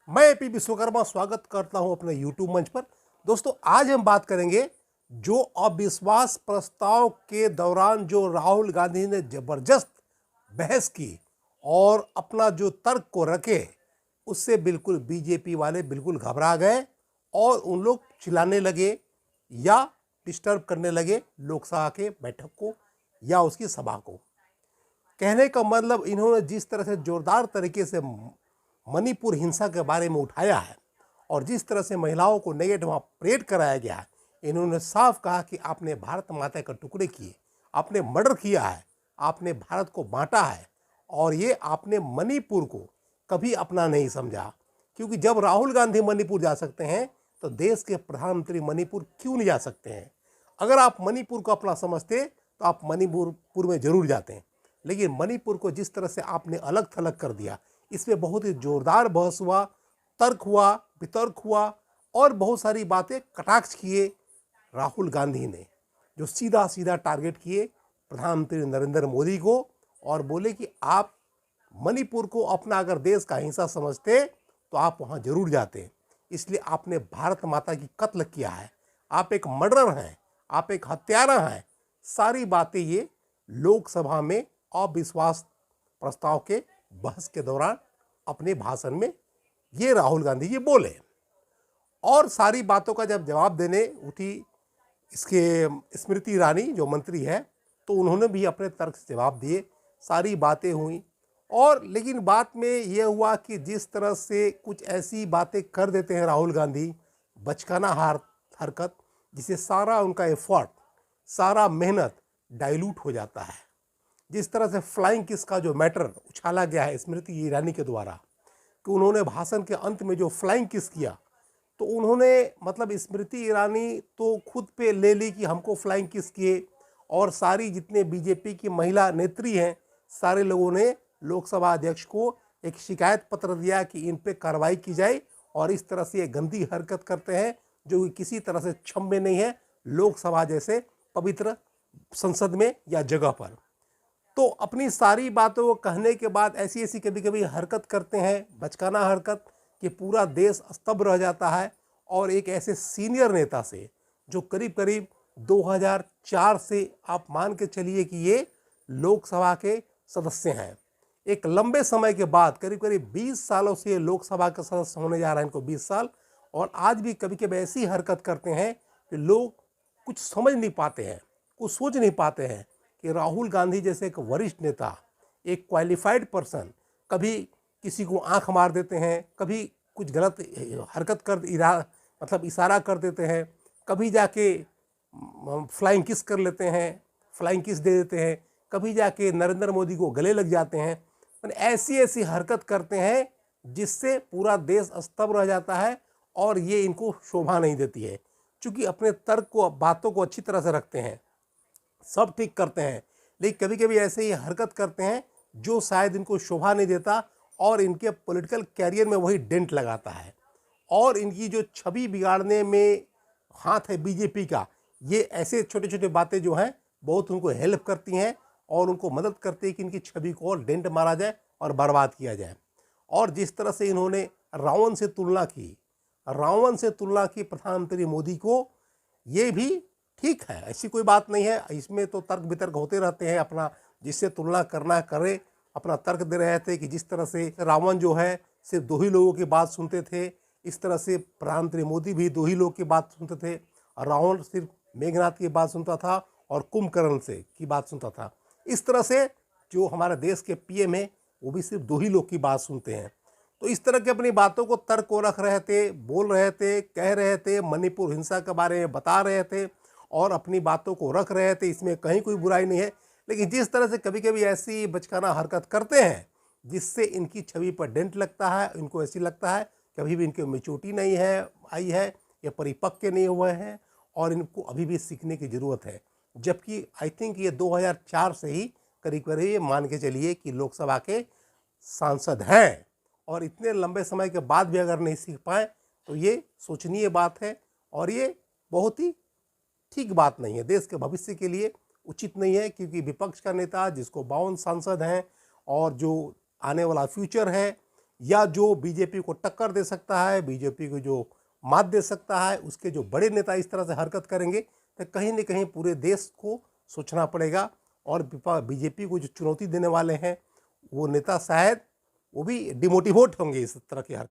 मैं एपी विश्वकर्मा स्वागत करता हूं अपने यूट्यूब मंच पर। दोस्तों, आज हम बात करेंगे जो अविश्वास प्रस्ताव के दौरान जो राहुल गांधी ने जबरदस्त बहस की और अपना जो तर्क को रखे, उससे बिल्कुल बीजेपी वाले बिल्कुल घबरा गए और उन लोग चिल्लाने लगे या डिस्टर्ब करने लगे लोकसभा के बैठक को या उसकी सभा को। कहने का मतलब, इन्होंने जिस तरह से जोरदार तरीके से मणिपुर हिंसा के बारे में उठाया है और जिस तरह से महिलाओं को नेगेटिव वहाँ परेड कराया गया है, इन्होंने साफ कहा कि आपने भारत माता के टुकड़े किए, आपने मर्डर किया है, आपने भारत को बांटा है और ये आपने मणिपुर को कभी अपना नहीं समझा। क्योंकि जब राहुल गांधी मणिपुर जा सकते हैं तो देश के प्रधानमंत्री मणिपुर क्यों नहीं जा सकते हैं? अगर आप मणिपुर को अपना समझते तो आप मणिपुर में जरूर जाते हैं, लेकिन मणिपुर को जिस तरह से आपने अलग थलग कर दिया, इसमें बहुत ही जोरदार बहस हुआ, तर्क हुआ, वितर्क हुआ और बहुत सारी बातें कटाक्ष किए राहुल गांधी ने, जो सीधा सीधा टारगेट किए प्रधानमंत्री नरेंद्र मोदी को और बोले कि आप मणिपुर को अपना अगर देश का हिस्सा समझते तो आप वहाँ जरूर जाते, इसलिए आपने भारत माता की कत्ल किया है, आप एक मर्डरर हैं, आप एक हत्यारा हैं। सारी बातें ये लोकसभा में अविश्वास प्रस्ताव के बहस के दौरान अपने भाषण में ये राहुल गांधी जी बोले और सारी बातों का जब जवाब देने उठी इसके स्मृति ईरानी जो मंत्री है, तो उन्होंने भी अपने तर्क से जवाब दिए, सारी बातें हुई। और लेकिन बात में यह हुआ कि जिस तरह से कुछ ऐसी बातें कर देते हैं राहुल गांधी, बचकाना हरकत, जिसे सारा उनका एफर्ट, सारा मेहनत डाइल्यूट हो जाता है। जिस तरह से फ्लाइंग किस का जो मैटर उछाला गया है स्मृति ईरानी के द्वारा कि उन्होंने भाषण के अंत में जो फ्लाइंग किस किया, तो उन्होंने मतलब स्मृति ईरानी तो खुद पे ले ली कि हमको फ्लाइंग किस किए और सारी जितने बीजेपी की महिला नेत्री हैं, सारे लोगों ने लोकसभा अध्यक्ष को एक शिकायत पत्र दिया कि इन पे कार्रवाई की जाए और इस तरह से ये गंदी हरकत करते हैं जो कि किसी तरह से क्षम्य नहीं है लोकसभा जैसे पवित्र संसद में या जगह पर। तो अपनी सारी बातों को कहने के बाद ऐसी ऐसी कभी कभी हरकत करते हैं, बचकाना हरकत, कि पूरा देश स्तब्ध रह जाता है। और एक ऐसे सीनियर नेता से जो करीब करीब 2004 से आप मान के चलिए कि ये लोकसभा के सदस्य हैं, एक लंबे समय के बाद करीब करीब 20 सालों से ये लोकसभा के सदस्य होने जा रहे हैं, इनको 20 साल, और आज भी कभी कभी ऐसी हरकत करते हैं कि लोग कुछ समझ नहीं पाते हैं, कुछ सोच नहीं पाते हैं कि राहुल गांधी जैसे एक वरिष्ठ नेता, एक क्वालिफाइड पर्सन, कभी किसी को आंख मार देते हैं, कभी कुछ गलत हरकत कर इशारा कर देते हैं, कभी जाके फ्लाइंग किस कर लेते हैं, फ्लाइंग किस दे देते हैं, कभी जाके नरेंद्र मोदी को गले लग जाते हैं। ऐसी ऐसी हरकत करते हैं जिससे पूरा देश स्तब्ध रह जाता है और ये इनको शोभा नहीं देती है। चूँकि अपने तर्क को, बातों को अच्छी तरह से रखते हैं, सब ठीक करते हैं, लेकिन कभी कभी ऐसे ही हरकत करते हैं जो शायद इनको शोभा नहीं देता और इनके पॉलिटिकल कैरियर में वही डेंट लगाता है और इनकी जो छवि बिगाड़ने में हाथ है बीजेपी का। ये ऐसे छोटे छोटे बातें जो हैं बहुत उनको हेल्प करती हैं और उनको मदद करती है कि इनकी छवि को और डेंट मारा जाए और बर्बाद किया जाए। और जिस तरह से इन्होंने रावण से तुलना की प्रधानमंत्री मोदी को, ये भी ठीक है, ऐसी कोई बात नहीं है, इसमें तो तर्क वितर्क होते रहते हैं, अपना जिससे तुलना करना करे, अपना तर्क दे रहे थे कि जिस तरह से रावण जो है सिर्फ 2 ही लोगों की बात सुनते थे, इस तरह से प्रधानमंत्री मोदी भी 2 ही लोग की बात सुनते थे। रावण सिर्फ मेघनाथ की बात सुनता था और कुंभकर्ण से की बात सुनता था। इस तरह से जो हमारे देश के पीएम है वो भी सिर्फ 2 ही लोग की बात सुनते हैं। तो इस तरह की अपनी बातों को तर्क को रख रहे थे, बोल रहे थे, कह रहे थे, मणिपुर हिंसा के बारे में बता रहे थे और अपनी बातों को रख रहे थे, इसमें कहीं कोई बुराई नहीं है। लेकिन जिस तरह से कभी कभी ऐसी बचकाना हरकत करते हैं जिससे इनकी छवि पर डेंट लगता है, इनको ऐसी लगता है कभी भी इनकी मैच्योरिटी नहीं है आई है, ये परिपक्व नहीं हुए हैं और इनको अभी भी सीखने की ज़रूरत है। जबकि आई थिंक ये 2004 से ही करीब करीब मान के चलिए कि लोकसभा के सांसद हैं और इतने लंबे समय के बाद भी अगर नहीं सीख पाए तो ये सोचनीय बात है और ये बहुत ही ठीक बात नहीं है, देश के भविष्य के लिए उचित नहीं है। क्योंकि विपक्ष का नेता जिसको 52 सांसद हैं और जो आने वाला फ्यूचर है, या जो बीजेपी को टक्कर दे सकता है, बीजेपी को जो मात दे सकता है, उसके जो बड़े नेता इस तरह से हरकत करेंगे तो कहीं न कहीं पूरे देश को सोचना पड़ेगा। और बीजेपी को जो चुनौती देने वाले हैं वो नेता शायद वो भी डिमोटिवेट होंगे इस तरह की हरकत